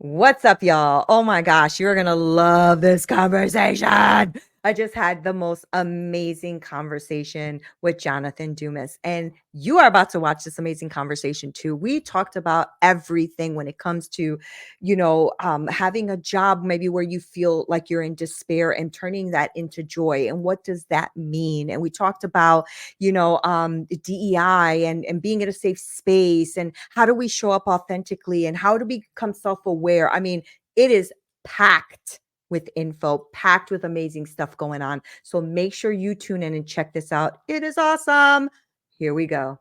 What's up, y'all? Oh my gosh, you're gonna love this conversation. I just had the most amazing conversation with Jonathan Dumas, and you are about to watch this amazing conversation too. We talked about everything when it comes to, having a job maybe where you feel like you're in despair and turning that into joy, and what does that mean? And we talked about, DEI and being in a safe space, and how do we show up authentically, and how to become self-aware. I mean, it is packed with info, packed with amazing stuff going on. So make sure you tune in and check this out. It is awesome. Here we go.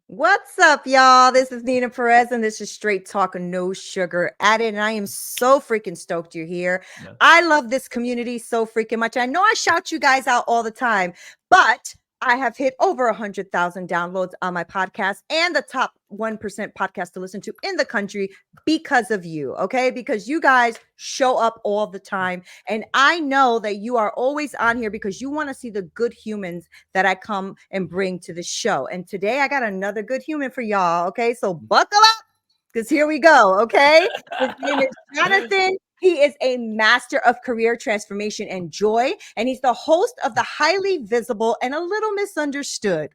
What's up, y'all? This is Neena Perez, and this is Straight Talk, No Sugar Added. And I am so freaking stoked you're here. Yeah. I love this community so freaking much. I know I shout you guys out all the time, but I have hit over 100,000 downloads on my podcast and the top 1% podcast to listen to in the country because of you, okay? Because you guys show up all the time. And I know that you are always on here because you want to see the good humans that I come and bring to the show. And today I got another good human for y'all, okay? So buckle up because here we go, okay? His name is Jonathan. He is a master of career transformation and joy, and he's the host of the highly visible and a little misunderstood.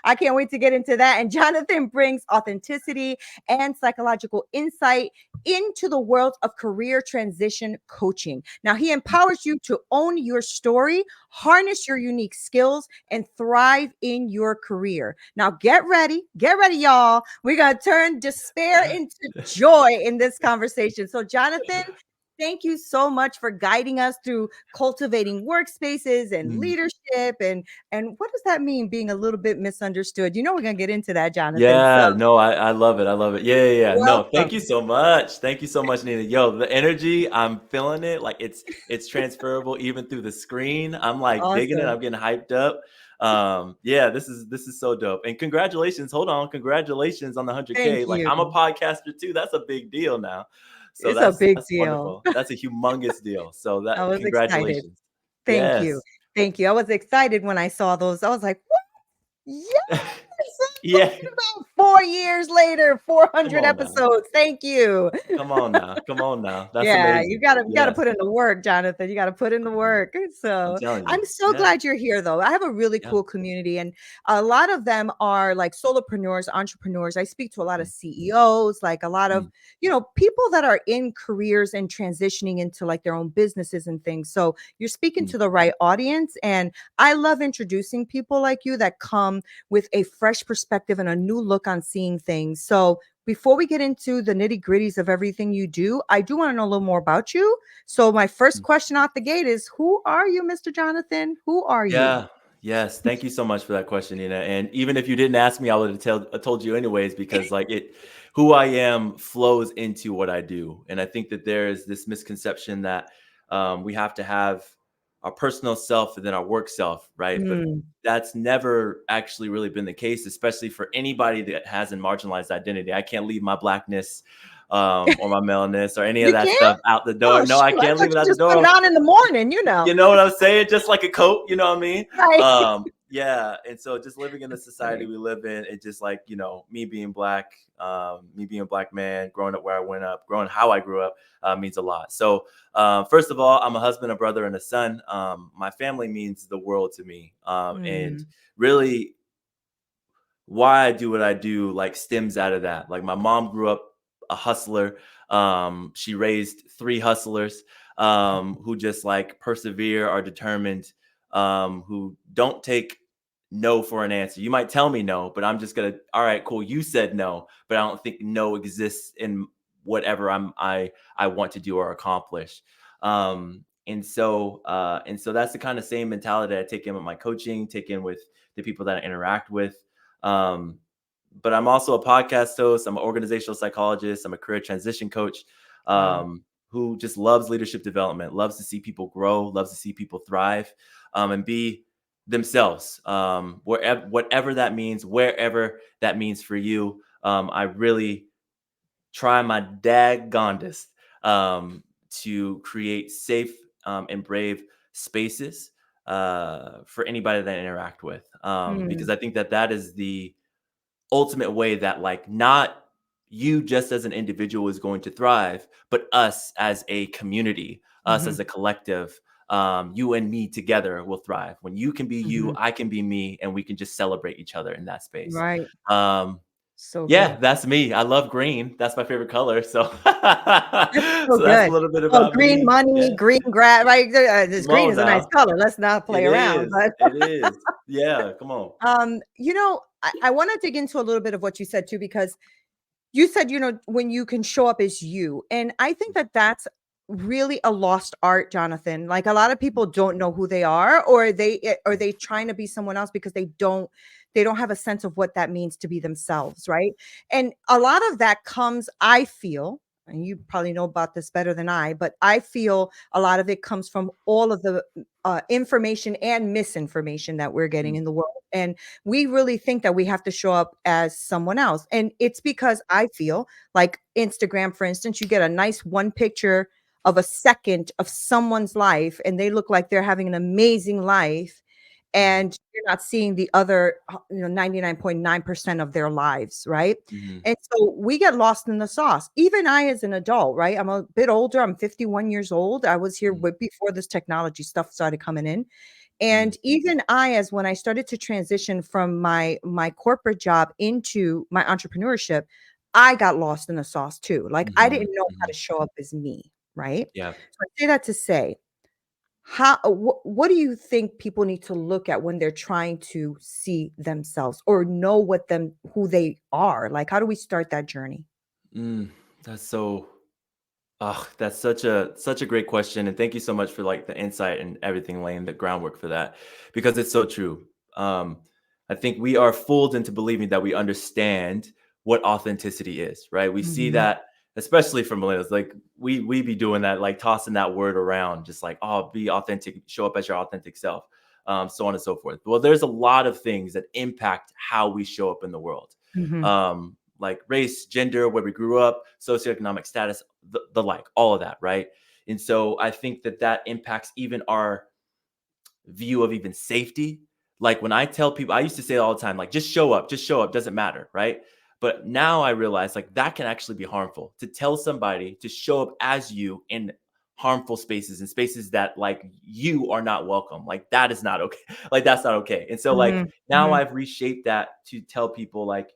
I can't wait to get into that. And Jonathan brings authenticity and psychological insight into the world of career transition coaching. Now, he empowers you to own your story, harness your unique skills, and thrive in your career. Now, get ready, y'all. We're going to turn despair into joy in this conversation. So, Jonathan, thank you so much for guiding us through cultivating workspaces and leadership. And what does that mean, being a little bit misunderstood? You know, we're going to get into that, Jonathan. Yeah, So, no, I love it. I love it. Yeah. No, thank you welcome. so much. Thank you so much, Nina. Yo, the energy, I'm feeling it. Like it's transferable even through the screen. I'm like digging it. Awesome. I'm getting hyped up. Yeah, this is so dope. And congratulations. Hold on. Congratulations on the Thank 100K. Like you. I'm a podcaster too. That's a big deal now. So It's a big that's deal. wonderful. That's a humongous deal. So I that was excited. congratulations. Thank you. Yes. Thank you. I was excited when I saw those. I was like, what? Yes. Yeah. About 4 years later, Come 400 on now. episodes. Thank you. Come on now. Come on now. That's Yeah, you amazing. gotta Yes. put in the work, Jonathan. You gotta put in the work. I'm So telling you. I'm so Yeah. glad you're here though. I have a really Yeah. cool community, and a lot of them are like solopreneurs, entrepreneurs. I speak to a lot of Mm, CEOs, like a lot of, mm, people that are in careers and transitioning into like their own businesses and things. So you're speaking mm, to the right audience. And I love introducing people like you that come with a fresh perspective and a new look on seeing things. So before we get into the nitty gritties of everything you do, I do want to know a little more about you. So, my first mm. question out the gate is, who are you, Mr. Jonathan? Who are you? Yeah. Yes. Thank you so much for that question, Nina. And even if you didn't ask me, I would have told you anyways, because like who I am flows into what I do. And I think that there is this misconception that we have to have our personal self and then our work self, right? But Mm. that's never actually really been the case, especially for anybody that has a marginalized identity. I can't leave my blackness or my maleness or any of You that can't? stuff out the door. Oh, No, I shoot. I can't thought leave it you out the just put it door. on in the morning, You know what I'm saying? Just like a coat, you know what I mean? Right. Yeah. And so just living in the society Right. we live in, it just like, me being black, me being a black man, growing up where I went up, growing how I grew up means a lot. So first of all, I'm a husband, a brother, and a son. My family means the world to me. And Mm. really why I do what I do like stems out of that. Like my mom grew up a hustler. She raised three hustlers who just like persevere, are determined, who don't take no for an answer. You might tell me no, but I'm just gonna, all right, cool. You said no, but I don't think no exists in whatever I want to do or accomplish. And so that's the kind of same mentality I take in with my coaching, take in with the people that I interact with. Um, but I'm also a podcast host. I'm an organizational psychologist. I'm a career transition coach Wow. who just loves leadership development, loves to see people grow, loves to see people thrive, and be themselves, wherever, whatever that means, wherever that means for you. I really try my daggondest to create safe and brave spaces for anybody that I interact with, because Mm, I think that that is the ultimate way that, like, not you just as an individual is going to thrive, but us as a community, us mhm, as a collective, you and me together will thrive. When you can be you, mhm. I can be me, and we can just celebrate each other in that space. Right. Um, So yeah, good. that's me. I love green. That's my favorite color. So, That's so so that's a good. little bit Oh, about green me. money, Yeah. green grass, right? This Come green on is a nice now. color. Let's not play It around. is. But It is. Yeah. Come on. I want to dig into a little bit of what you said too, because you said, when you can show up as you. And I think that that's really a lost art, Jonathan. Like a lot of people don't know who they are, or they trying to be someone else because they don't have a sense of what that means to be themselves, right? And a lot of that comes, I feel, and you probably know about this better than I, but I feel a lot of it comes from all of the information and misinformation that we're getting Mm, in the world. And we really think that we have to show up as someone else. And it's because I feel like Instagram, for instance, you get a nice one picture of a second of someone's life and they look like they're having an amazing life. mhm, And you're not seeing the other, 99.9% of their lives, right? mhm, And so we get lost in the sauce. Even I, as an adult, right? I'm a bit older. I'm 51 years old. I was here mhm, before this technology stuff started coming in. mhm, And even I, as when I started to transition from my corporate job into my entrepreneurship, I got lost in the sauce too. Like I mhm, didn't know how to mhm. show up as me, right? Yeah. So I say that to say, what do you think people need to look at when they're trying to see themselves or know who they are? Like how do we start that journey? Mm, that's so. Oh, that's such a great question, and thank you so much for like the insight and everything, laying the groundwork for that, because it's so true. Um, I think we are fooled into believing that we understand what authenticity is, right? We see Mhm. that, especially for millennials, like we be doing that, like tossing that word around, just like, oh, be authentic, show up as your authentic self, so on and so forth. Well, there's a lot of things that impact how we show up in the world, Mhm. like race, gender, where we grew up, socioeconomic status, the like, all of that, right? And so I think that that impacts even our view of even safety. Like when I tell people, I used to say it all the time, like just show up, doesn't matter, right? But now I realize like that can actually be harmful to tell somebody to show up as you in harmful spaces and spaces that like you are not welcome. Like that is not okay. Like that's not okay. And so like Mhm. now Mhm. I've reshaped that to tell people like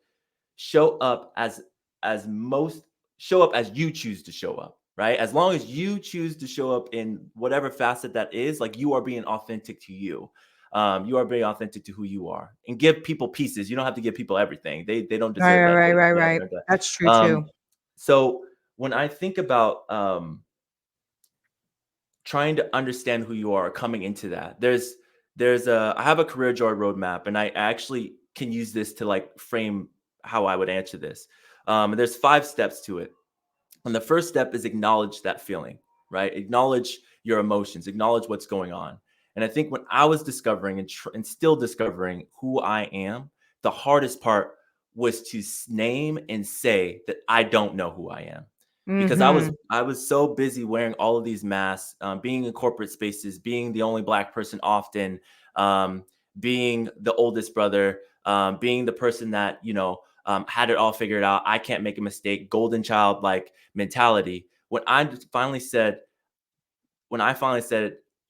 show up as most show up as you choose to show up, right? As long as you choose to show up in whatever facet that is, like you are being authentic to you. You are being authentic to who you are, and give people pieces. You don't have to give people everything. They don't Right, deserve that. right, right, They haven't right. earned That's that. true too. So when I think about trying to understand who you are coming into that, there's a I have a career joy roadmap, and I actually can use this to like frame how I would answer this. There's 5 steps to it. And the first step is acknowledge that feeling, right? Acknowledge your emotions, acknowledge what's going on. And I think when I was discovering and still discovering who I am, the hardest part was to name and say that I don't know who I am, because Mhm. I was so busy wearing all of these masks, being in corporate spaces, being the only black person often, um, being the oldest brother, being the person that had it all figured out. I can't make a mistake. Golden child like mentality. When I finally said,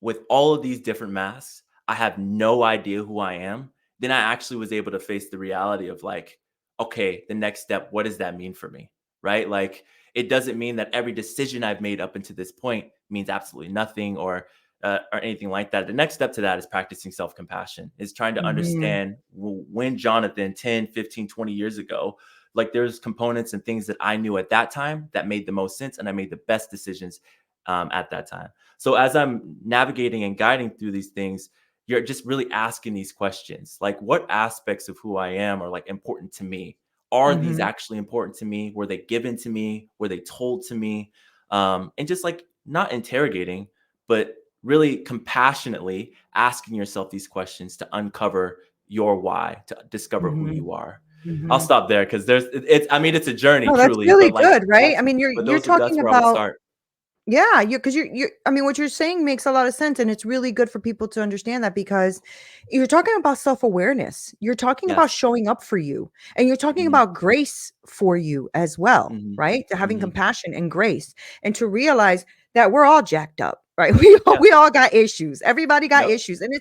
with all of these different masks, I have no idea who I am, then I actually was able to face the reality of like, okay, the next step, what does that mean for me? Right? Like, it doesn't mean that every decision I've made up until this point means absolutely nothing or anything like that. The next step to that is practicing self-compassion, is trying to Mhm. understand when Jonathan 10, 15, 20 years ago, like there's components and things that I knew at that time that made the most sense and I made the best decisions at that time. So as I'm navigating and guiding through these things, you're just really asking these questions. Like, what aspects of who I am are like important to me? Are these Mhm. actually important to me? Were they given to me? Were they told to me? And just like not interrogating, but really compassionately asking yourself these questions to uncover your why, to discover who Mhm. you are. I'll Mhm. stop there because it's I mean, it's a journey No, that's truly, really but like good, right? I that's mean, but you're that's talking where I would about, start. yeah, you because you're I mean, what you're saying makes a lot of sense, and it's really good for people to understand that because you're talking about self-awareness. You're talking about Yes. showing up for you, and you're talking Mhm, about grace for you as well, mhm, right? To having mhm. compassion and grace, and to realize that we're all jacked up, right? Yeah. We all got issues. Everybody got Yep. issues, and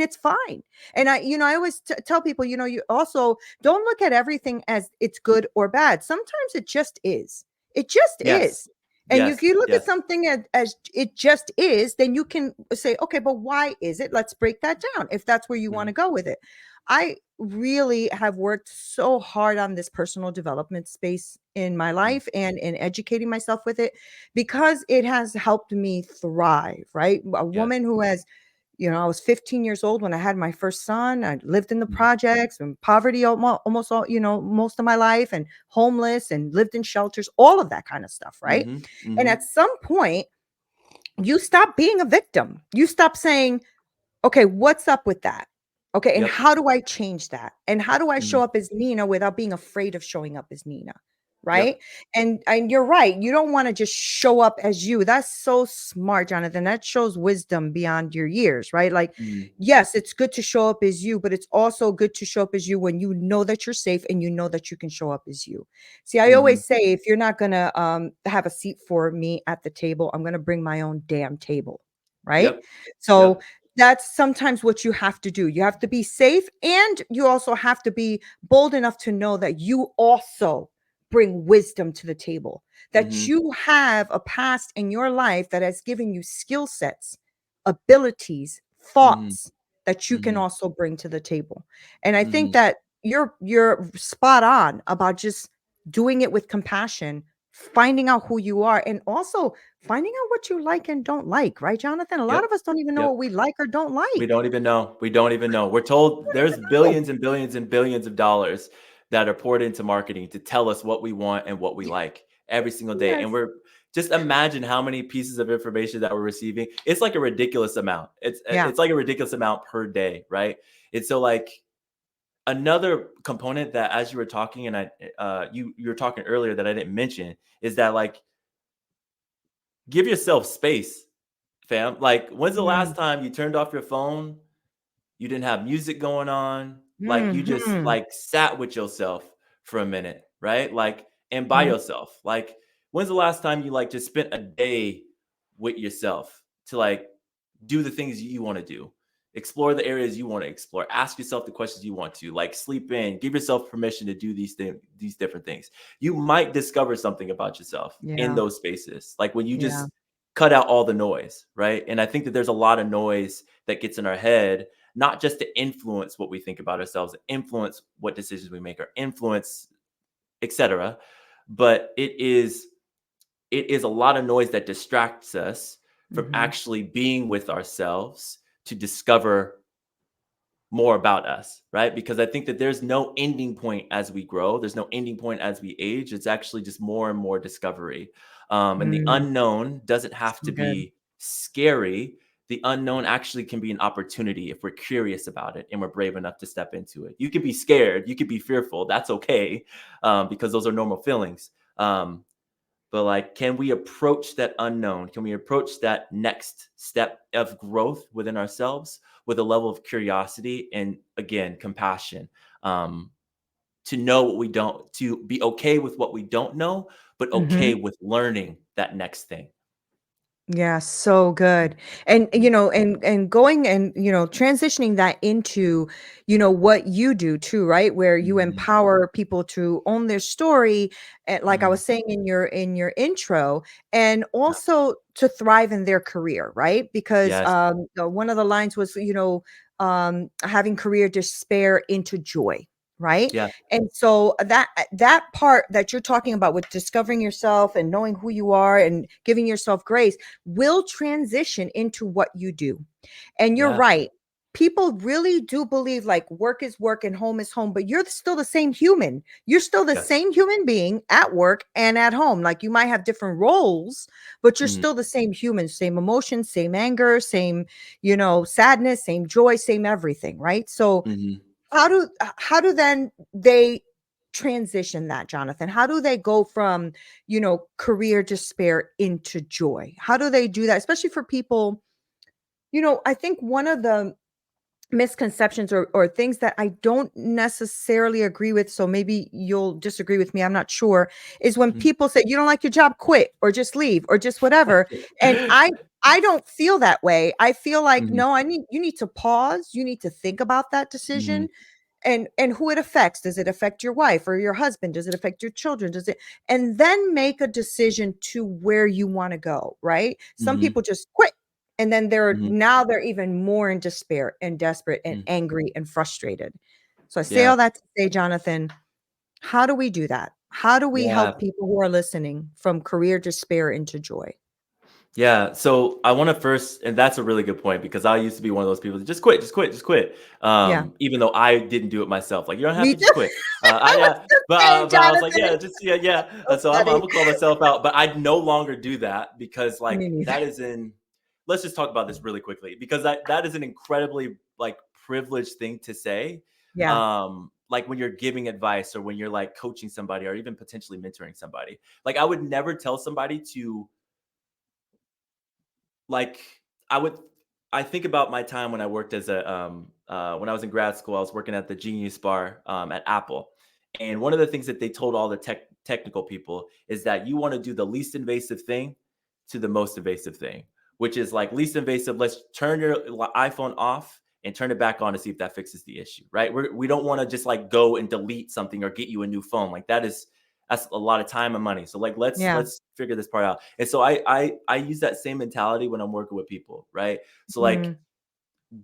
it's fine. And I always tell people, you also don't look at everything as it's good or bad. Sometimes it just is. It just Yes. is. And if Yes. you look at Yes. something as it just is, then you can say, okay, but why is it? Let's break that down if that's where you want Mhm. to go with it. I really have worked so hard on this personal development space in my Mm. life and in educating myself with it because it has helped me thrive, right? A Yes. woman who has, I was 15 years old when I had my first son. I lived in the Mhm. projects and poverty almost all, most of my life, and homeless, and lived in shelters, all of that kind of stuff, right? Mhm. And Mhm. at some point, you stop being a victim. You stop saying, okay, what's up with that? Okay, and Yep. how do I change that? And how do I Mhm. show up as Nina without being afraid of showing up as Nina? Right? Yep. And you're right. You don't want to just show up as you. That's so smart, Jonathan. That shows wisdom beyond your years, right? Like, Mhm. yes, it's good to show up as you, but it's also good to show up as you when you know that you're safe and you know that you can show up as you. See, I Mhm. always say, if you're not gonna have a seat for me at the table, I'm gonna bring my own damn table. Right. Yep. So Yep. that's sometimes what you have to do. You have to be safe, and you also have to be bold enough to know that you also bring wisdom to the table, that Mhm. you have a past in your life that has given you skill sets, abilities, Mhm. thoughts that you can Mhm. also bring to the table. And I think Mhm. that you're spot on about just doing it with compassion, finding out who you are, and also finding out what you like and don't like, right, Jonathan? A lot Yep. of us don't even know Yep. what we like or don't We like. don't even know. We don't even know. We're told there's No. billions and billions and billions of dollars that are poured into marketing to tell us what we want and what we like every single day. And Yes. we're just imagine how many pieces of information that we're receiving. It's like a ridiculous amount. Yeah. It's like a ridiculous amount per day, right? And so like another component that as you were talking and you were talking earlier that I didn't mention is that like give yourself space, fam. Like when's the Mm. last time you turned off your phone, you didn't have music going on, like you just Mhm. like sat with yourself for a minute, right? Like and by Mhm. yourself. Like when's the last time you like just spent a day with yourself to like do the things you want to do, explore the areas you want to explore, ask yourself the questions you want to, like sleep in, give yourself permission to do these different things. You might discover something about yourself in Yeah. those spaces, like when you Yeah. just cut out all the noise, right? And I think that there's a lot of noise that gets in our head, not just to influence what we think about ourselves, influence what decisions we make, or influence etc. But it is a lot of noise that distracts us from Mhm. actually being with ourselves to discover more about us, right? Because I think that there's no ending point as we grow. There's no ending point as we age. It's actually just more and more discovery. And the Mm. unknown doesn't have So to good. be scary. The unknown actually can be an opportunity if we're curious about it and we're brave enough to step into it. You could be scared, you could be fearful. That's okay, because those are normal feelings. But like, can we approach that unknown? Can we approach that next step of growth within ourselves with a level of curiosity and again, compassion? Um, to know what we don't, to be okay with what we don't know, but okay Mhm. with learning that next thing. Yeah, so good. And Mhm. and going and transitioning that into what you do too, right? Where you Mhm. empower people to own their story, and like I Mhm. was saying in your intro, and Yeah. also to thrive in their career, right? Because Yes. one of the lines was having career despair into joy, right? Yeah. And so that part that you're talking about with discovering yourself and knowing who you are and giving yourself grace will transition into what you do. And you're Yeah. right. People really do believe like work is work and home is home, but you're still the same human. You're still the Yes. same human being at work and at home. Like you might have different roles, but you're Mhm. still the same human, same emotions, same anger, same, sadness, same joy, same everything, right? So Mhm. how do then they transition that, Jonathan? How do they go from, career despair into joy? How do they do that? Especially for people, I think one of the misconceptions or things that I don't necessarily agree with, so maybe you'll disagree with me, I'm not sure, is when Mhm. people say you don't like your job, quit or just leave or just whatever. And I don't feel that way. I feel like Mhm. no, you need to pause, you need to think about that Mhm. decision and who it affects. Does it affect your wife or your husband? Does it affect your children? Does it, and then make a decision to where you want to go, right? Some Mhm. people just quit and then Mhm. they're even more in despair and desperate and Mhm. angry and frustrated. So I say Yeah. all that to say, Jonathan, how do we do that? How do we Yeah. help people who are listening from career despair into joy? Yeah. So I want to first, and that's a really good point because I used to be one of those people that just quit, just quit, just quit. Yeah, Even though I didn't do it myself. Like, you don't have me to too. just quit. I was the same, But I was like, yeah, Jonathan. just, yeah, yeah. So So I'm funny. gonna call myself out, but I no longer do that because like Me neither. that is in, let's just talk about this really quickly because that is an incredibly like privileged thing to say. Yeah. Like when you're giving advice or when you're like coaching somebody or even potentially mentoring somebody. Like I would never tell somebody to like I would I think about my time when I worked as a when I was in grad school, I was working at the Genius Bar at Apple. And one of the things that they told all the technical people is that you want to do the least invasive thing to the most invasive thing, which is like least invasive. Let's turn your iPhone off and turn it back on to see if that fixes the issue, right? We don't want to just like go and delete something or get you a new phone. Like that's a lot of time and money. So like Yeah. let's figure this part out. And so I use that same mentality when I'm working with people, right? So like, Mm,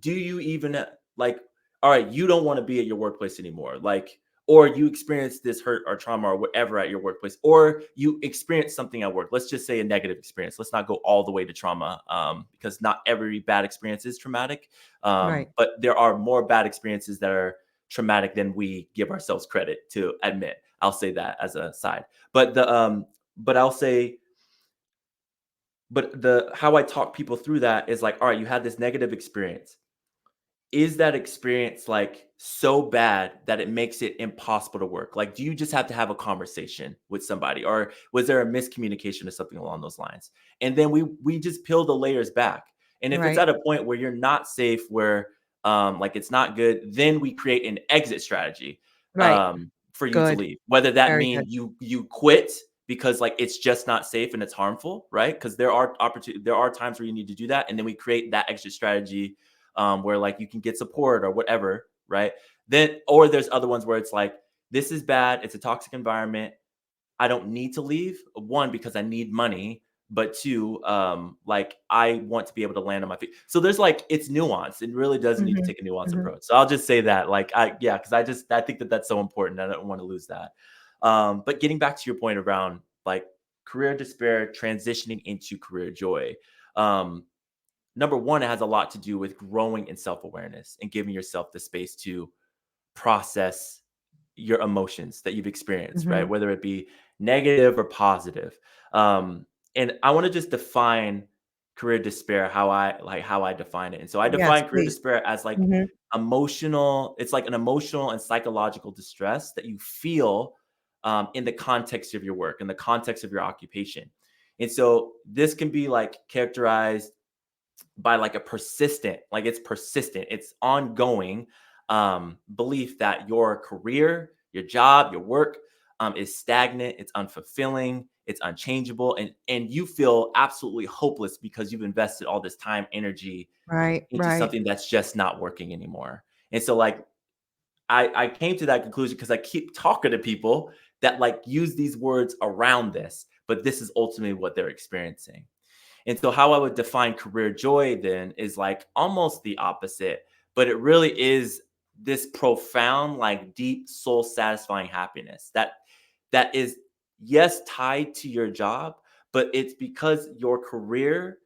do you even like, all right, you don't want to be at your workplace anymore, like, or you experience this hurt or trauma or whatever at your workplace, or you experience something at work. Let's just say a negative experience. Let's not go all the way to trauma, because not every bad experience is traumatic, right. but there are more bad experiences that are traumatic than we give ourselves credit to admit. I'll say that as a side, but but I'll say but the how I talk people through that is like, all right, you had this negative experience. Is that experience like so bad that it makes it impossible to work? Like, do you just have to have a conversation with somebody, or was there a miscommunication or something along those lines? And then we just peel the layers back. And if it's Right. at a point where you're not safe, where like it's not good, then we create an exit strategy Right. for you to Good. leave. Whether that Very mean good. you quit because like it's just not safe and it's harmful, right? Because there are times where you need to do that, and then we create that exit strategy where like you can get support or whatever, right? Then, or there's other ones where it's like, this is bad. It's a toxic environment. I don't need to leave. One, because I need money, but two, like I want to be able to land on my feet. So there's like, it's nuanced. It really does need to Mhm. take a nuanced Mhm. approach. So I'll just say that, like, yeah, because I think that that's so important. I don't want to lose that. But getting back to your point around like career despair transitioning into career joy. Um, Number one, it has a lot to do with growing in self awareness and giving yourself the space to process your emotions that you've experienced, right? Mhm. Whether it be negative or positive. Um, and I want to just define career despair, how I define it. And so I Yes, define career please. despair as like Mhm. it's like an emotional and psychological distress that you feel in the context of your work, in the context of your occupation. And so this can be like characterized by like a persistent, like it's persistent, it's ongoing belief that your career, your job, your work is stagnant, it's unfulfilling, it's unchangeable, and you feel absolutely hopeless because you've invested all this time, energy Right, into right. something that's just not working anymore. And so like I came to that conclusion because I keep talking to people that like use these words around this, but this is ultimately what they're experiencing. And so, how I would define career joy then is like almost the opposite, but it really is this profound, like deep, soul satisfying happiness that is, yes, tied to your job, but it's because your career,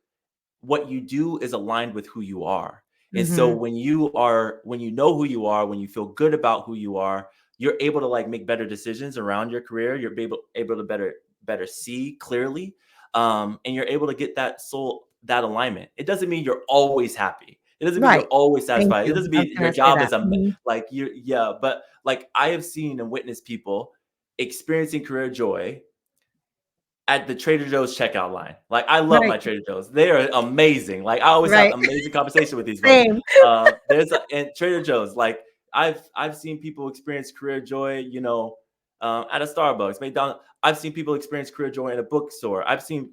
what you do is aligned with who you are. And so Mhm. when you know who you are, when you feel good about who you are, you're able to like make better decisions around your career. You're able to better see clearly, and you're able to get that alignment. It doesn't mean you're always happy. It doesn't mean you're Right. always Thank satisfied. It you. doesn't I was mean your gonna say job that. is a Mhm. like you yeah, but like I have seen and witnessed people experiencing career joy at the Trader Joe's checkout line. Like, I love my Right. Trader Joe's. They are amazing. Like, I always have Right. amazing conversation with these folks. Same. There's a in Trader Joe's, like, I've seen people experience career joy, at a Starbucks, McDonald's. I've seen people experience career joy in a bookstore. I've seen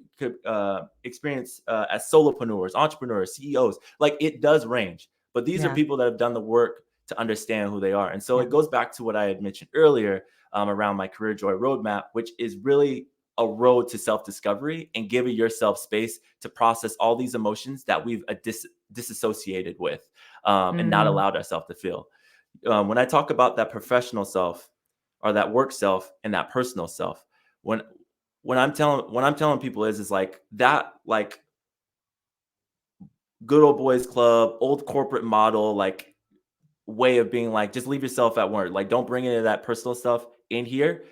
experience as solopreneurs, entrepreneurs, CEOs. Like, it does range, but these are Yeah. people that have done the work to understand who they are. And so Yeah. it goes back to what I had mentioned earlier around my career joy roadmap, which is really a road to self-discovery and giving yourself space to process all these emotions that we've disassociated with and not Mm. allowed ourselves to feel. When I talk about that professional self or that work self and that personal self, when when I'm telling people is like that, like good old boys club, old corporate model, like way of being like, just leave yourself at work. Like, don't bring any of that personal stuff in here.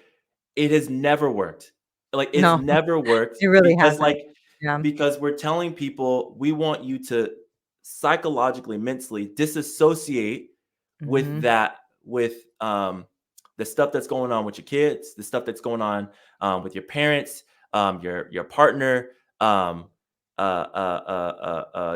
It has never worked. Like, it's No, never worked it really because, hasn't. like Yeah. because we're telling people we want you to psychologically, mentally disassociate with Mhm. that the stuff that's going on with your kids, the stuff that's going on, with your parents, your partner, um,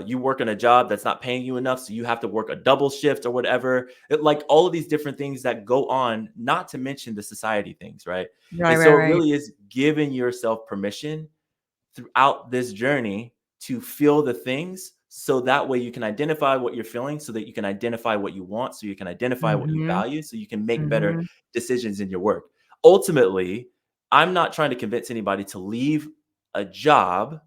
you work in a job that's not paying you enough, so you have to work a double shift or whatever. Like all of these different things that go on, not to mention the society things, right? Right, And right, so it right. really is giving yourself permission throughout this journey to feel the things so that way you can identify what you're feeling, so that you can identify what you want, so you can identify what you Mhm. value, so you can make better Mhm. decisions in your work. Ultimately, I'm not trying to convince anybody to leave a job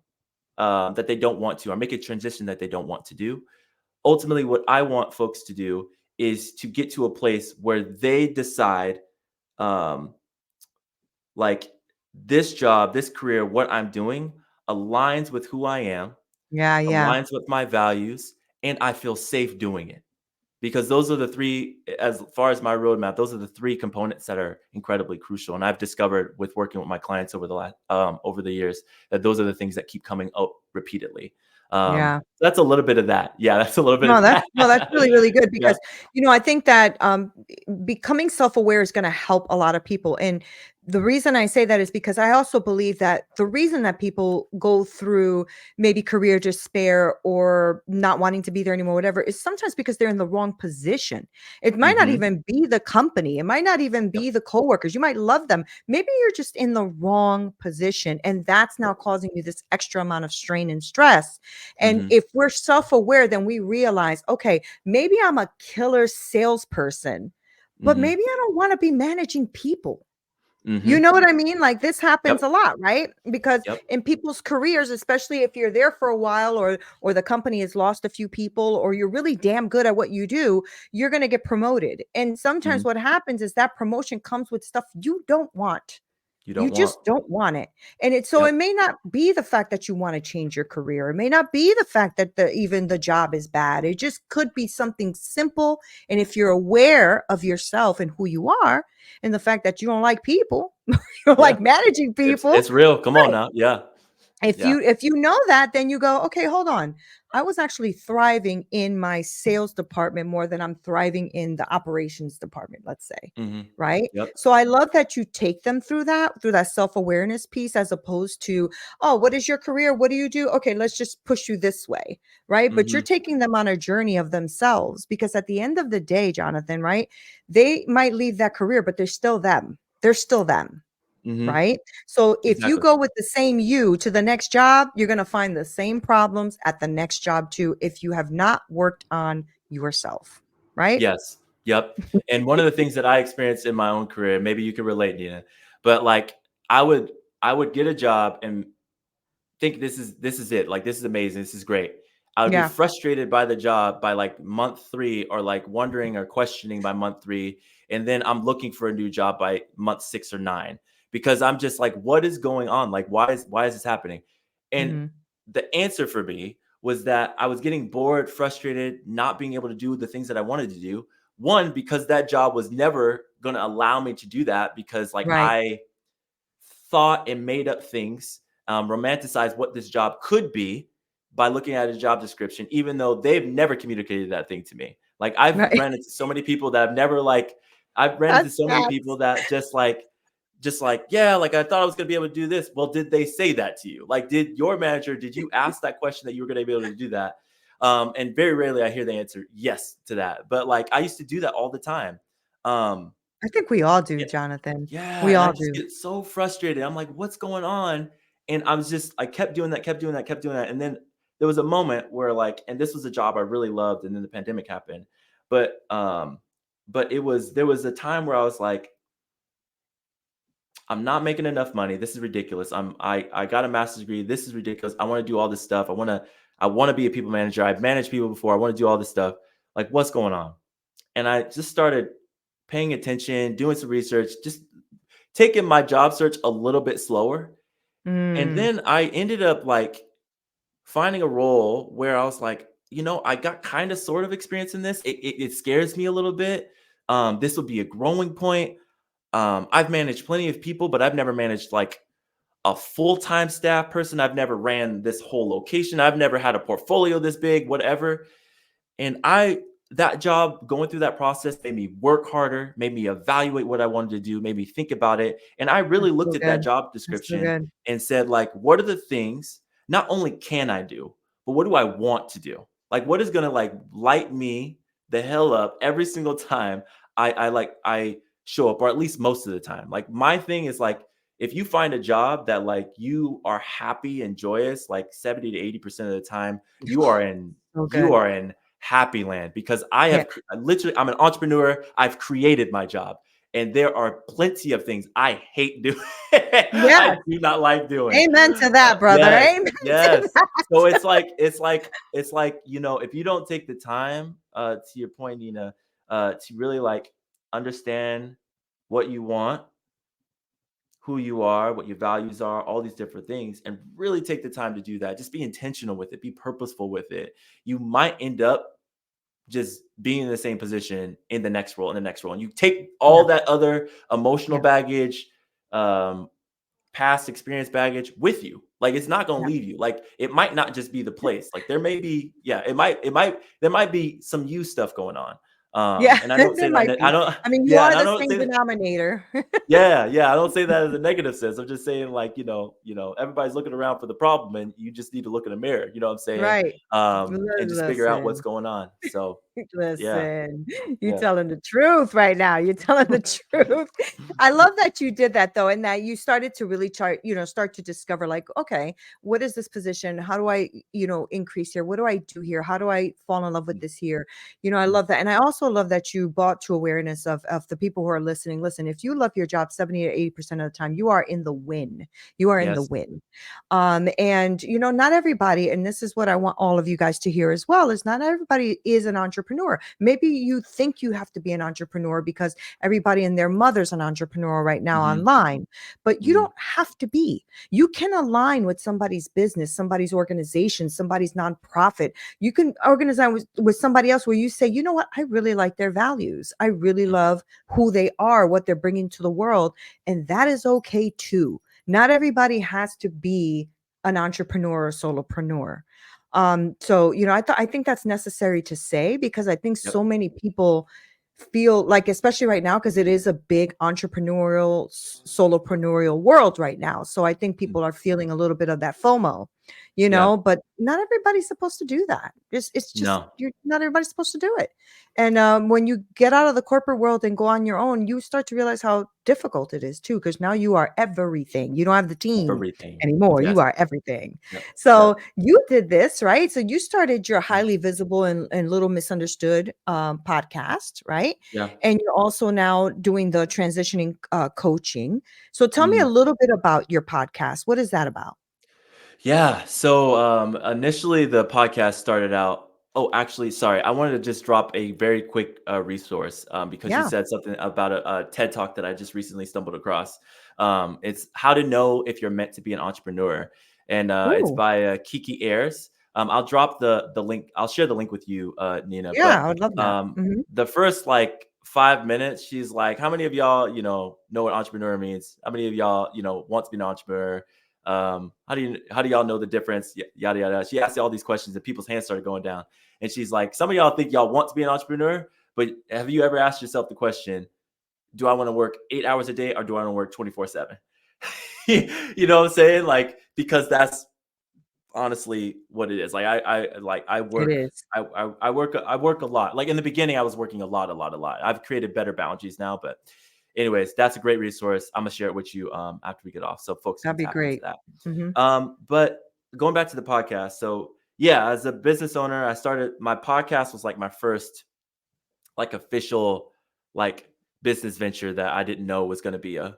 that they don't want to, or make a transition that they don't want to do. Ultimately, what I want folks to do is to get to a place where they decide, um, like, this job, this career, what I'm doing aligns with who I am, Yeah, yeah. aligns with my values, and I feel safe doing it. Because those are the three, as far as my roadmap, those are the three components that are incredibly crucial. And I've discovered with working with my clients over the years that those are the things that keep coming up repeatedly. Yeah. That's a little bit of that. Yeah, that's a little bit No, of that's that. no, that's really, really good Yeah. because, I think that becoming self-aware is going to help a lot of people. And the reason I say that is because I also believe that the reason that people go through maybe career despair or not wanting to be there anymore, whatever, is sometimes because they're in the wrong position. It might not Hmm. even be the company, it might not even Yep. be the coworkers. You might love them. Maybe you're just in the wrong position, and that's now Yep. causing you this extra amount of strain and stress. And Hmm. if we're self-aware, then we realize, okay, maybe I'm a killer salesperson, but Hmm. maybe I don't want to be managing people. You Hmm. know what I mean? Like this happens Yep. a lot, right? Because Yep. in people's careers, especially if you're there for a while or the company has lost a few people or you're really damn good at what you do, you're going to get promoted. And sometimes Hmm. what happens is that promotion comes with stuff you don't want. You You don't want. just don't want it. And so it Yep. may not be the fact that you want to change your career. It may not be the fact that even the job is bad. It just could be something simple. And if you're aware of yourself and who you are and the fact that you don't like people, you don't Yeah. like managing It's people, it's real. Come on right? now. Yeah. If Yeah. you know that, then you go, okay, hold on. I was actually thriving in my sales department more than I'm thriving in the operations department, let's say. Hmm. Right. Yep. So I love that you take them through that self-awareness piece, as opposed to, oh, what is your career? What do you do? Okay, let's just push you this way. Right. But you're Hmm. taking them on a journey of themselves, because at the end of the day, Jonathan, right? They might leave that career, but they're still them. They're still them. Hmm. Right? So if you Exactly. go with the same you to the next job, you're going to find the same problems at the next job too, if you have not worked on yourself. Right? Yes. Yep. And one of the things that I experienced in my own career, maybe you can relate, Nina, but like I would I would get a job and think this is it. Like, this is amazing. This is great. I would be Yeah. frustrated by the job by like month 3, or like wondering or questioning by month 3, and then I'm looking for a new job by month 6 or 9, because I'm just like, what is going on? Like, why is this happening? And Mhm. the answer for me was that I was getting bored, frustrated, not being able to do the things that I wanted to do. One, because that job was never going to allow me to do that, because like Right. I thought and made up things, romanticized what this job could be, by looking at a job description, even though they've never communicated that thing to me. Like I've Right. ran into so many people that I've never like, I've ran into That's so many people facts. that just like, yeah, like I thought I was gonna be able to do this. Well, did they say that to you? Like, did your manager, did you ask that question that you were gonna be able to do that? And very rarely I hear the answer yes to that. But like I used to do that all the time. Um, I think we all do, yeah, Jonathan. yeah, We and I all just do. get so frustrated. I'm like, what's going on? And I kept doing that, kept doing that, kept doing that. And then there was a moment where like, and this was a job I really loved, and then the pandemic happened. But there was a time where I was like, I'm not making enough money. This is ridiculous. I got a master's degree. This is ridiculous. I want to do all this stuff. I want to be a people manager. I've managed people before. I want to do all this stuff. Like, what's going on? And I just started paying attention, doing some research, just taking my job search a little bit slower. And Mm, then I ended up like finding a role where I was like, I got kind of sort of experience in this. It scares me a little bit. This would be a growing point. I've managed plenty of people, but I've never managed like a full-time staff person. I've never ran this whole location. I've never had a portfolio this big, whatever. And that job, going through that process made me work harder, made me evaluate what I wanted to do, made me think about it. And I really that's looked so at that good. job That's so description good. and said, like, what are the things not only can I do, but what do I want to do? Like, what is gonna like light me the hell up every single time I show up, or at least most of the time. Like my thing is like, if you find a job that like you are happy and joyous, like 70 to 80% of the time, you are in So you good. are in happy land, because Yeah. I'm an entrepreneur. I've created my job, and there are plenty of things I hate doing. I Yes. do not like doing. Amen to that, brother. Yes, Amen to yes. So that. it's like, if you don't take the time, to your point, Nina, to really like understand what you want, who you are, what your values are, all these different things, and really take the time to do that. Just be intentional with it, be purposeful with it. You might end up just being in the same position in the next role, and you take Yeah. all that other emotional Yeah. baggage, um, past experience baggage with you. Like it's not going to Yeah. leave you. Like it might not just be the place. Like there may be, yeah, there might be some you stuff going on. Yeah. And I don't say There that, might I be. don't, I mean, you yeah, and are I the don't same say that, denominator. yeah, yeah. I don't say that as a negative sense. I'm just saying, like, everybody's looking around for the problem, and you just need to look in the mirror. You know what I'm saying? Right. And just figure out what's Listen. going on. So, yeah, Listen, you yeah, telling the truth right now. You're telling the truth. I love that you did that though, and that you started to really start to discover like, okay, what is this position? How do I, increase here? What do I do here? How do I fall in love with this here? I love that. And I also love that you brought to awareness of the people who are listening. Listen, if you love your job 70 to 80% of the time, you are in the win. You are in the yes, win. And not everybody, and this is what I want all of you guys to hear as well, is not everybody is an entrepreneur. Maybe you think you have to be an entrepreneur because everybody and their mother's an entrepreneur right now hmm online, but you hmm don't have to be. You can align with somebody's business, somebody's organization, somebody's nonprofit. You can organize with somebody else where you say, you know what, I really like their values, I really love who they are, what they're bringing to the world, and that is okay too. Not everybody has to be an entrepreneur or solopreneur. So I think that's necessary to say, because I think yep, so many people feel like, especially right now, because it is a big entrepreneurial, solopreneurial world right now. So I think mhm, people are feeling a little bit of that FOMO, yeah, but not everybody's supposed to do that. It's just no, you're not everybody's supposed to do it. And when you get out of the corporate world and go on your own, you start to realize how difficult it is too, because now you are everything. You don't have the team everything, anymore. You yes, are everything. yep, So yep, you did this, right? So you started your mm, highly visible and little misunderstood podcast, right? yeah. And you're also now doing the transitioning coaching. So tell me a Mhm. little bit about your podcast. What is that about? Yeah. So initially the podcast started out. Oh, actually, sorry. I wanted to just drop a very quick resource, because you Yeah. said something about a TED talk that I just recently stumbled across. It's how to know if you're meant to be an entrepreneur, and it's Ooh, by Kiki Ayers. I'll drop the link. I'll share the link with you, Nina. yeah, But I would love that. Mhm. the first like 5 minutes, she's like, "How many of y'all, know what entrepreneur means? How many of y'all, want to be an entrepreneur? How do y'all know the difference? Yada yada. She asked all these questions, and people's hands started going down. And she's like, some of y'all think y'all want to be an entrepreneur, but have you ever asked yourself the question, do I want to work 8 hours a day or do I want to work 24/7? You know what I'm saying? Like, because that's honestly what it is. Like I It work is. I work a lot. Like in the beginning, I was working a lot. I've created better boundaries now, but anyways, that's a great resource. I'm gonna share it with you after we get off, so folks can That'd be tap into great. that. Hmm. But going back to the podcast, so yeah, as a business owner, I started my podcast was like my first like official like business venture that I didn't know was going to be a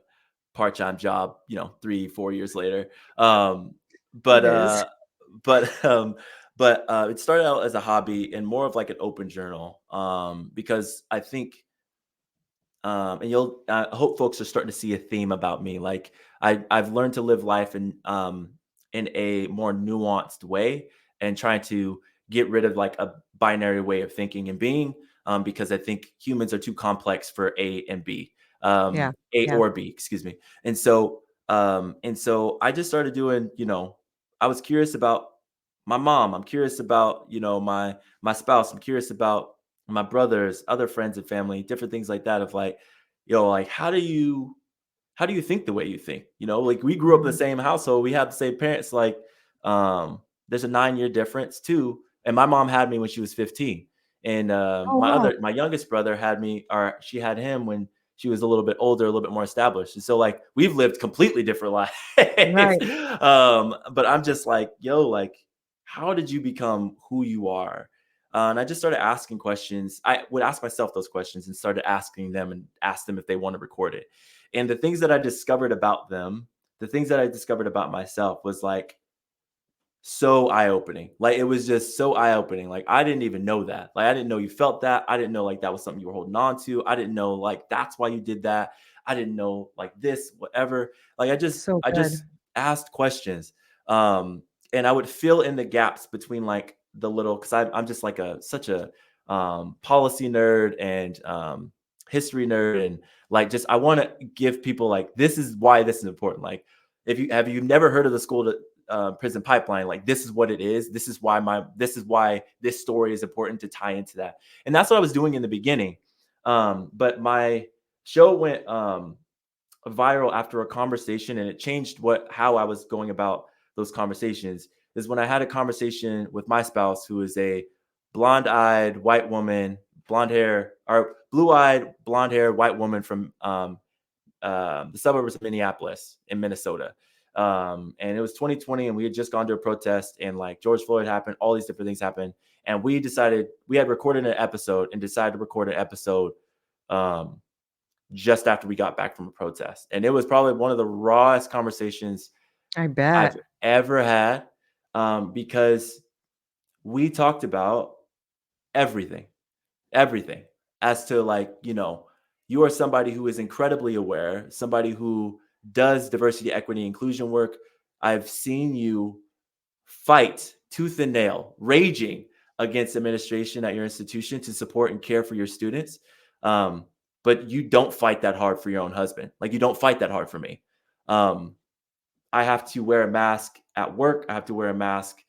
part-time job, 3-4 years later. Um, but It is. uh, but it started out as a hobby and more of like an open journal, because I think and you'll I hope folks are starting to see a theme about me. Like I've learned to live life in a more nuanced way and trying to get rid of like a binary way of thinking and being, because I think humans are too complex for A and B, Yeah. A Yeah. or B, excuse me. And so I just started doing, I was curious about my mom. I'm curious about, my spouse. I'm curious about my brothers, other friends and family, different things like that of like, like how do you think the way you think? Like we grew up in the Mhm. same household, we have the same parents, like there's a 9-year difference too. And my mom had me when she was 15. And Oh wow. my youngest brother had me, or she had him when she was a little bit older, a little bit more established. And so like we've lived completely different lives. Right. But I'm just like, like, how did you become who you are? And I just started asking questions. I would ask myself those questions and started asking them and ask them if they want to record it. And the things that I discovered about them, the things that I discovered about myself was like so eye-opening. Like it was just so eye-opening. Like I didn't even know that. Like I didn't know you felt that. I didn't know like that was something you were holding on to. I didn't know like that's why you did that. I didn't know like this, whatever. Like So I good. just asked questions. Um and I would fill in the gaps between like the little, because I'm just like a such a policy nerd and history nerd, and like just I want to give people like this is why this is important. Like if you have you never heard of the school to prison pipeline, like this is what it is. This is why this story is important to tie into that. And that's what I was doing in the beginning. But my show went viral after a conversation, and it changed how I was going about those conversations. Is when I had a conversation with my spouse, who is a blonde-eyed white woman, blonde hair or blue-eyed blonde hair white woman from the suburbs of Minneapolis in Minnesota. And it was 2020, and we had just gone to a protest, and like George Floyd happened, all these different things happened, and we had recorded an episode and decided to record an episode um, just after we got back from a protest, and it was probably one of the rawest conversations I I've bet. ever had, because we talked about everything, everything as to like, you are somebody who is incredibly aware, somebody who does diversity, equity, inclusion work. I've seen you fight tooth and nail, raging against administration at your institution to support and care for your students. Um, but you don't fight that hard for your own husband. Like you don't fight that hard for me. Um, I have to wear a mask at work. I have to wear a mask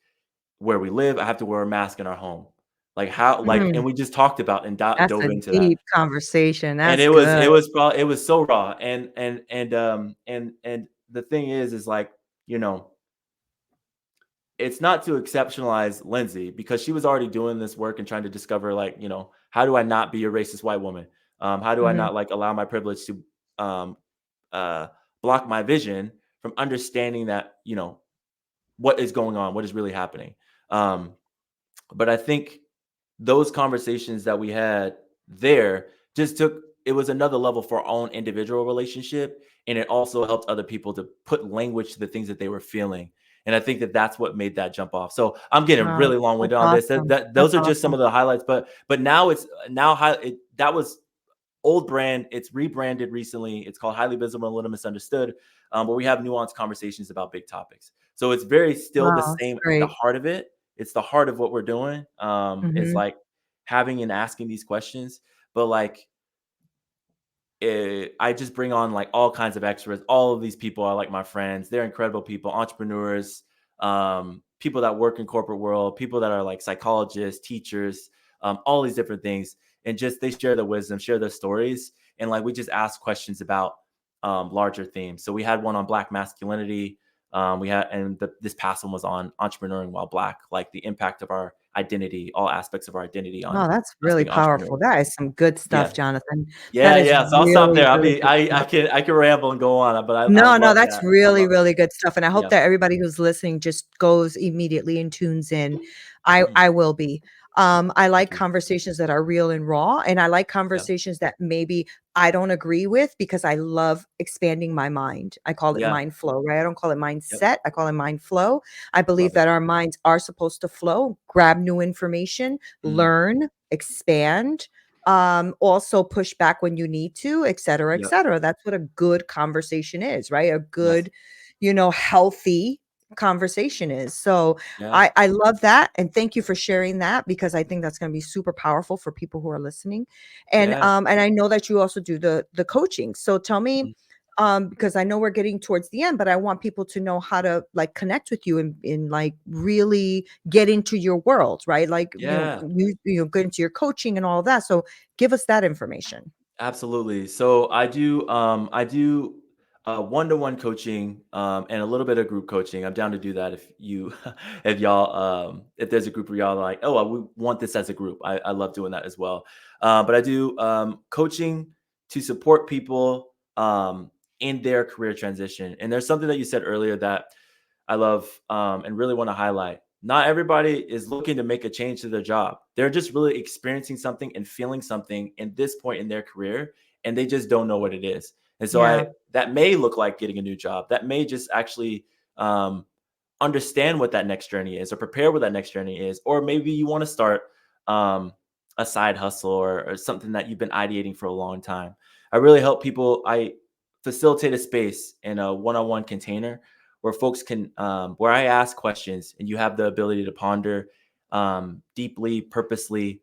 where we live. I have to wear a mask in our home. Like how, like, Mm, and we just talked about and that's a dove into that. deep conversation. And That's it good. was probably, it was so raw. And the thing is like, you know, it's not to exceptionalize Lindsay, because she was already doing this work and trying to discover like, how do I not be a racist white woman? How do I Mhm. not like allow my privilege to um, uh, block my vision from understanding that, what is going on, what is really happening. Um, but I think those conversations that we had there just it was another level for our own individual relationship. And it also helped other people to put language to the things that they were feeling. And I think that that's what made that jump off. So I'm getting Wow. really long That's winded on this. awesome. Those That's are just some awesome. of the highlights. But now that was old brand. It's rebranded recently. It's called Highly Visible and Little Misunderstood, where we have nuanced conversations about big topics. So it's very still the Wow. It's same, the great. heart of it. It's the heart of what we're doing. Is Mhm. like having and asking these questions, but like I just bring on like all kinds of experts. All of these people are like my friends. They're incredible people, entrepreneurs, people that work in corporate world, people that are like psychologists, teachers, all these different things. And just they share their wisdom, share their stories. And like we just ask questions about larger themes. So we had one on Black masculinity. We had, and this past one was on entrepreneuring while Black, like the impact of our identity, all aspects of our identity on Oh, that's us really being powerful. entrepreneurs. That is some good Yeah. stuff, Jonathan. That Yeah, is yeah. So I'll stop really, there. really good I stuff. can ramble and go on, but I No, no, love that's that. I really, love that. really good stuff, and I hope Yeah. that everybody who's listening just goes immediately and tunes in. Mhm. I will be. I like Thank you. conversations that are real and raw, and I like Yeah. conversations that maybe I don't agree with because I love expanding my mind. I call it Yeah. mind flow, right? I don't call it Yep. mindset. I call it mind flow. I believe Love it. that our minds are supposed to flow, grab new information, Mhm. learn, expand, also push back when you need to, et cetera, et Yep. cetera. That's what a good conversation is, right? A Yes. good, healthy conversation is. So Yeah. I love that. And thank you for sharing that because I think that's going to be super powerful for people who are listening. Yeah. And I know that you also do the coaching. So tell me, Mhm. because I know we're getting towards the end, but I want people to know how to like connect with you and in like really get into your world, right? Like, Yeah. get into your coaching and all of that. So give us that information. Absolutely. So I do one-to-one coaching and a little bit of group coaching. I'm down to do that if you if y'all if there's a group where y'all are like, oh, we want this as a group. I love doing that as well. But I do coaching to support people in their career transition. And there's something that you said earlier that I love and really want to highlight. Not everybody is looking to make a change to their job. They're just really experiencing something and feeling something in this point in their career, and they just don't know what it is. And so Yeah, I that may look like getting a new job. That may just actually um, understand what that next journey is or prepare what that next journey is. Or maybe you want to start um, a side hustle or something that you've been ideating for a long time. I really help people. I facilitate a space in a one-on-one container where folks can, where I ask questions and you have the ability to ponder deeply, purposely,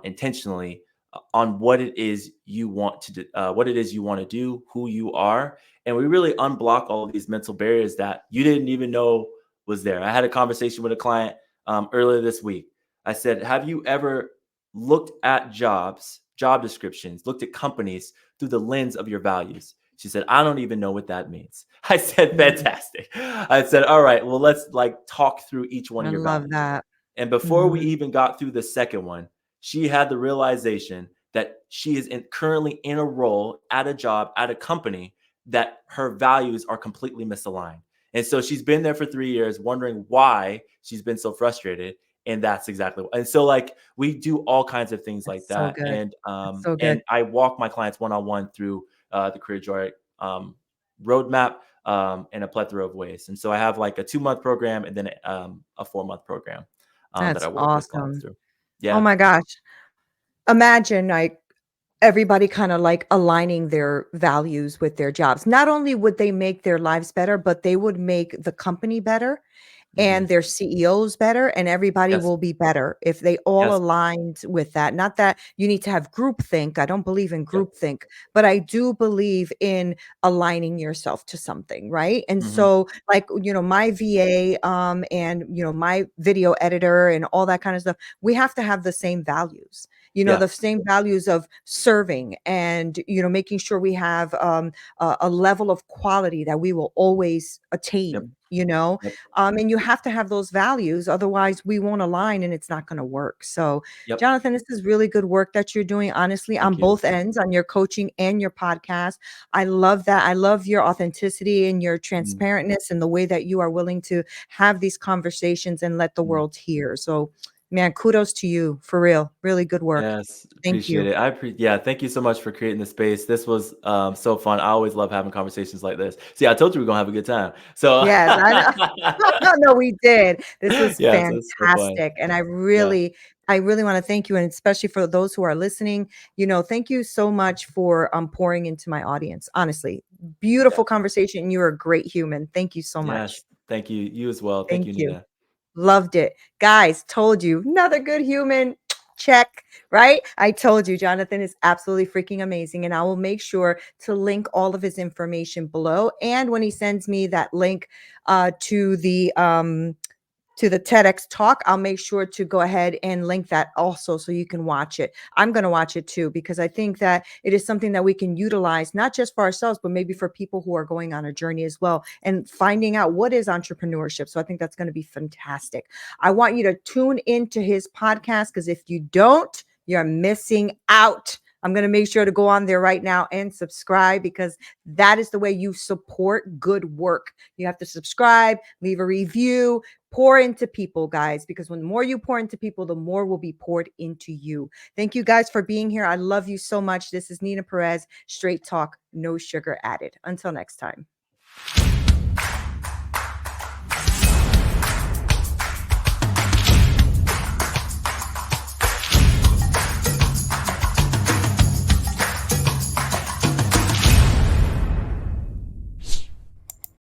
intentionally on what it is you want to do, what it is you want to do, who you are, and we really unblock all of these mental barriers that you didn't even know was there. I had a conversation with a client earlier this week. I said, "Have you ever looked at job descriptions, looked at companies through the lens of your values?" She said, "I don't even know what that means." I said, mm, "Fantastic." I said, "All right, well, let's like talk through each one I of your love values." that. And before we Mhm. even got through the second one, she had the realization that she is currently in a role at a job at a company that her values are completely misaligned. And so she's been there for 3 years, wondering why she's been so frustrated. And that's exactly what. And so, like, we do all kinds of things like That's so that. good. That's so good. And I walk my clients one on one through the Career Joy roadmap in a plethora of ways. And so I have like a 2 month program and then a 4 month program that That's I work with clients awesome. through. Oh Yeah. my gosh. Imagine like everybody kind of like aligning their values with their jobs. Not only would they make their lives better, but they would make the company better Hmm. and their CEOs better, and everybody Yes. will be better if they all Yes. aligned with that. Not that you need to have groupthink. I don't believe in Yep. groupthink, but I do believe in aligning yourself to something, right? And Hmm. so, like, my VA, and my video editor and all that kind of stuff, we have to have the same values. Yeah. The same values of serving and making sure we have a level of quality that we will always Yep. attain. Yep. And you have to have those values, otherwise we won't align and it's not going to work. So, Yep. Jonathan, this is really good work that you're doing, honestly, on Thank you. both ends, on your coaching and your podcast. I love that. I love your authenticity and your Mhm. transparentness and the way that you are willing to have these conversations and let the Mhm. world hear. So, man, kudos to you, for real. Really good work. Yes, Thank appreciate you. it. Yeah, thank you so much for creating the space. This was so fun. I always love having conversations like this. See, I told you we're gonna have a good time. So Yes, I know. No, we did. This was yeah, so it's so fun. fantastic, and Yeah, I really wanna thank you, and especially for those who are listening, thank you so much for, pouring into my audience, honestly. yeah, Beautiful conversation, you're a great human. Thank you so much. yes. Thank you. You as well. Thank Thank you, you. Nina. Loved it. Guys, told you, another good human. check, right? I told you, Jonathan is absolutely freaking amazing. And I will make sure to link all of his information below. And when he sends me that link to the TEDx talk, I'll make sure to go ahead and link that also so you can watch it. I'm going to watch it too, because I think that it is something that we can utilize, not just for ourselves, but maybe for people who are going on a journey as well and finding out what is entrepreneurship. So I think that's going to be fantastic. I want you to tune into his podcast, because if you don't, you're missing out. I'm going to make sure to go on there right now and subscribe, because that is the way you support good work. You have to subscribe, leave a review, pour into people, guys, because when the more you pour into people, the more will be poured into you. Thank you guys for being here. I love you so much. This is Neena Perez, Straight Talk, No Sugar Added. Until next time.